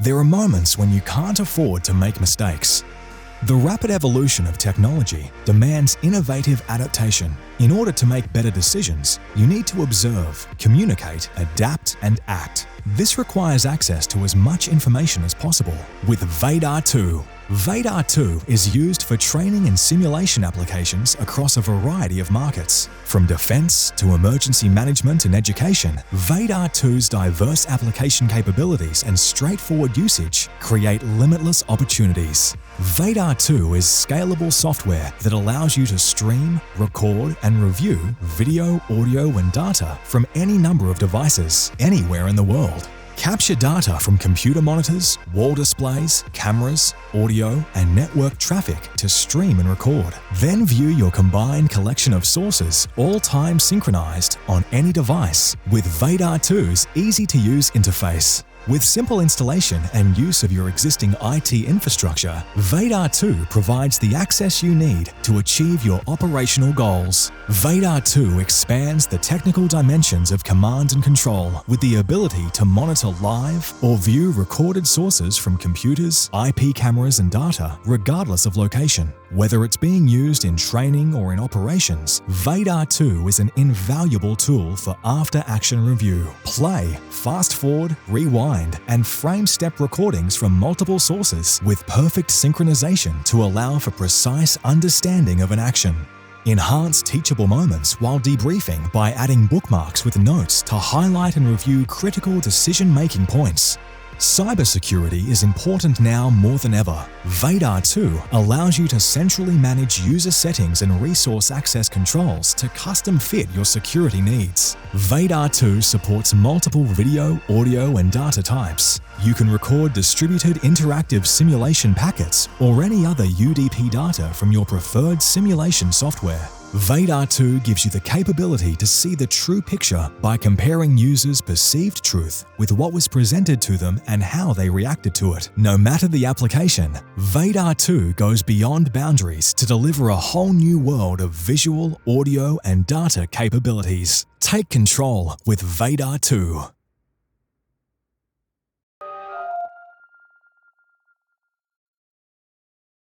There are moments when you can't afford to make mistakes. The rapid evolution of technology demands innovative adaptation. In order to make better decisions, you need to observe, communicate, adapt, and act. This requires access to as much information as possible. With VADAR 2, VADAR 2 is used for training and simulation applications across a variety of markets. From defense to emergency management and education, VADAR 2's diverse application capabilities and straightforward usage create limitless opportunities. VADAR 2 is scalable software that allows you to stream, record, and review video, audio, and data from any number of devices anywhere in the world. Capture data from computer monitors, wall displays, cameras, audio, and network traffic to stream and record. Then view your combined collection of sources, all time synchronized on any device with VADAR 2's easy-to-use interface. With simple installation and use of your existing IT infrastructure, VADAR 2 provides the access you need to achieve your operational goals. VADAR 2 expands the technical dimensions of command and control with the ability to monitor live or view recorded sources from computers, IP cameras, and data, regardless of location. Whether it's being used in training or in operations, VADAR 2 is an invaluable tool for after-action review. Play, fast-forward, rewind, and frame-step recordings from multiple sources with perfect synchronization to allow for precise understanding of an action. Enhance teachable moments while debriefing by adding bookmarks with notes to highlight and review critical decision-making points. Cybersecurity is important now more than ever. VADAR 2 allows you to centrally manage user settings and resource access controls to custom fit your security needs. VADAR 2 supports multiple video, audio, and data types. You can record distributed interactive simulation packets or any other UDP data from your preferred simulation software. VADAR 2 gives you the capability to see the true picture by comparing users' perceived truth with what was presented to them and how they reacted to it. No matter the application, VADAR 2 goes beyond boundaries to deliver a whole new world of visual, audio, and data capabilities. Take control with VADAR 2.